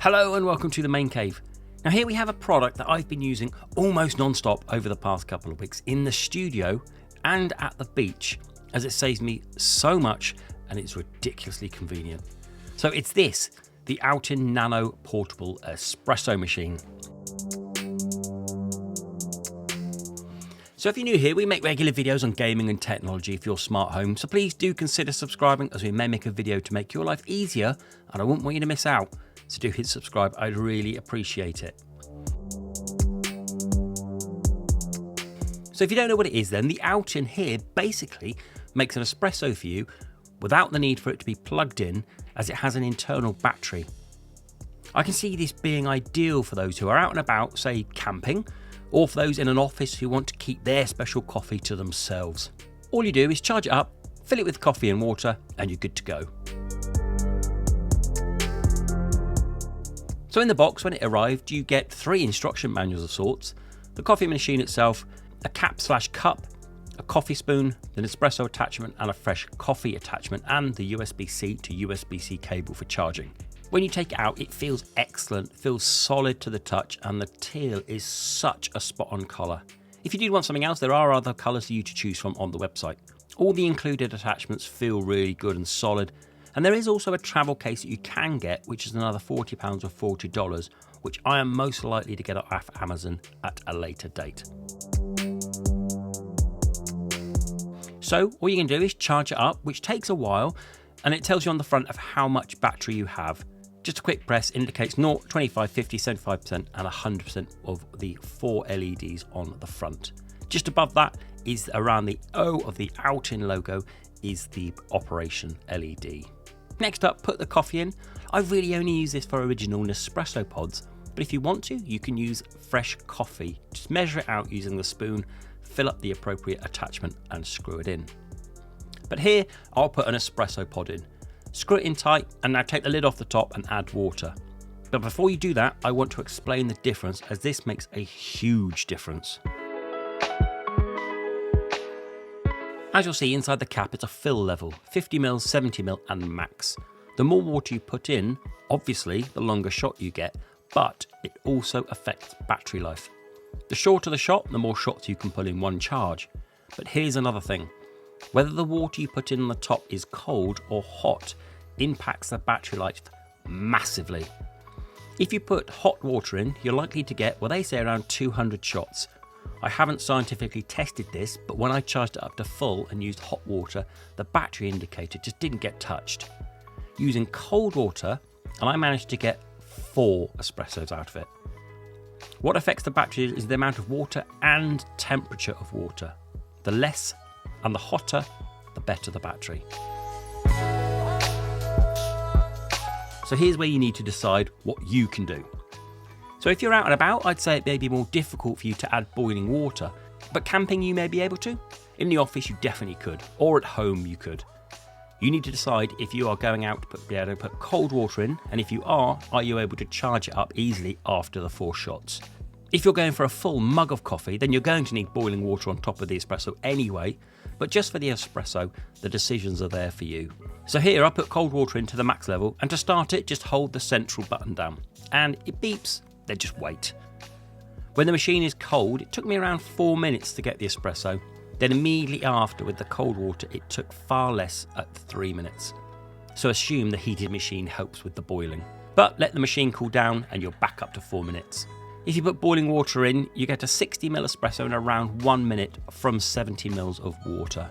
Hello and welcome to the Main Cave. Now here we have a product that I've been using almost non-stop over the past couple of weeks in the studio and at the beach, as it saves me so much and it's ridiculously convenient. So it's this, the Outin Nano portable espresso machine. So if you're new here, we make regular videos on gaming and technology for your smart home, so please do consider subscribing, as we may make a video to make your life easier and I wouldn't want you to miss out. So do hit subscribe, I'd really appreciate it. So if you don't know what it is then, the Outin here basically makes an espresso for you without the need for it to be plugged in, as it has an internal battery. I can see this being ideal for those who are out and about, say camping, or for those in an office who want to keep their special coffee to themselves. All you do is charge it up, fill it with coffee and water, and you're good to go. So in the box, when it arrived, you get 3 instruction manuals of sorts, the coffee machine itself, a cap/cup, a coffee spoon, the Nespresso attachment and a fresh coffee attachment, and the USB-C to USB-C cable for charging. When you take it out, it feels excellent, feels solid to the touch, and the teal is such a spot-on colour. If you do want something else, there are other colours for you to choose from on the website. All the included attachments feel really good and solid. And there is also a travel case that you can get, which is another £40 or $40, which I am most likely to get off Amazon at a later date. So all you can do is charge it up, which takes a while, and it tells you on the front of how much battery you have. Just a quick press indicates 0, 25, 50, 75% and 100% of the 4 LEDs on the front. Just above that is around the O of the Outin logo is the operation LED. Next up, put the coffee in. I really only use this for original Nespresso pods, but if you want to, you can use fresh coffee. Just measure it out using the spoon, fill up the appropriate attachment and screw it in. But here, I'll put an espresso pod in. Screw it in tight and now take the lid off the top and add water. But before you do that, I want to explain the difference, as this makes a huge difference. As you'll see, inside the cap it's a fill level, 50ml, 70ml and max. The more water you put in, obviously the longer shot you get, but it also affects battery life. The shorter the shot, the more shots you can put in one charge. But here's another thing. Whether the water you put in on the top is cold or hot impacts the battery life massively. If you put hot water in, you're likely to get, well, they say around 200 shots. I haven't scientifically tested this, but when I charged it up to full and used hot water, the battery indicator just didn't get touched. Using cold water, and I managed to get 4 espressos out of it. What affects the battery is the amount of water and temperature of water. The less and the hotter, the better the battery. So here's where you need to decide what you can do. So if you're out and about, I'd say it may be more difficult for you to add boiling water, but camping you may be able to. In the office you definitely could, or at home you could. You need to decide if you are going out to be able to put cold water in, and if you are you able to charge it up easily after the 4 shots. If you're going for a full mug of coffee, then you're going to need boiling water on top of the espresso anyway, but just for the espresso, the decisions are there for you. So here I put cold water into the max level, and to start it, just hold the central button down, and it beeps. Then just wait. When the machine is cold, it took me around 4 minutes to get the espresso. Then immediately after, with the cold water, it took far less at 3 minutes. So assume the heated machine helps with the boiling. But let the machine cool down and you're back up to 4 minutes. If you put boiling water in, you get a 60ml espresso in around 1 minute from 70ml of water.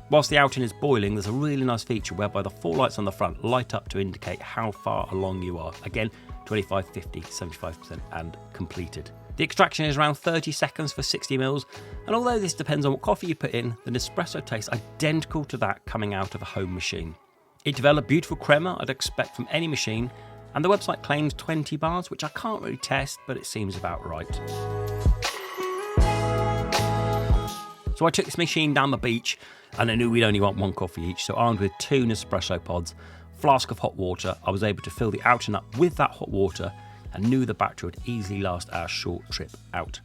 Whilst the Outin is boiling, there's a really nice feature whereby the 4 lights on the front light up to indicate how far along you are. Again, 25, 50, 75% and completed. The extraction is around 30 seconds for 60ml, and although this depends on what coffee you put in, the Nespresso tastes identical to that coming out of a home machine. It developed beautiful crema I'd expect from any machine, and the website claims 20 bars, which I can't really test, but it seems about right. So I took this machine down the beach, and I knew we'd only want 1 coffee each, so armed with 2 Nespresso pods, flask of hot water, I was able to fill the Outin up with that hot water and knew the battery would easily last our short trip out.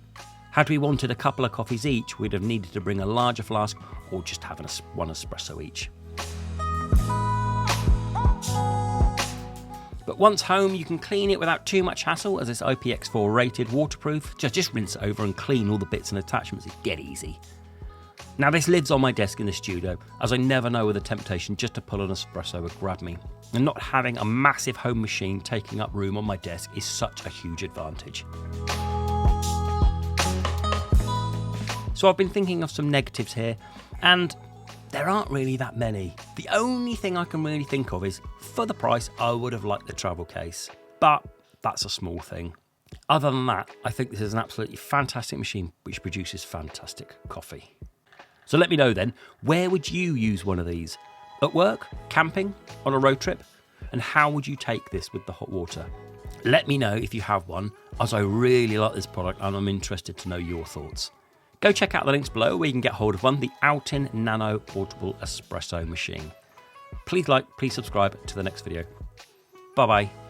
Had we wanted a couple of coffees each, we'd have needed to bring a larger flask or just have 1 espresso each. But once home, you can clean it without too much hassle, as it's IPX4 rated, waterproof. Just rinse it over and clean all the bits and attachments. It's dead easy. Now this lid's on my desk in the studio, as I never know where the temptation just to pull an espresso would grab me. And not having a massive home machine taking up room on my desk is such a huge advantage. So I've been thinking of some negatives here, and there aren't really that many. The only thing I can really think of is, for the price, I would have liked the travel case. But that's a small thing. Other than that, I think this is an absolutely fantastic machine which produces fantastic coffee. So let me know then, where would you use one of these? At work? Camping? On a road trip? And how would you take this with the hot water? Let me know if you have one, as I really like this product and I'm interested to know your thoughts. Go check out the links below where you can get hold of one, the Outin Nano Portable Espresso Machine. Please like, please subscribe to the next video. Bye bye.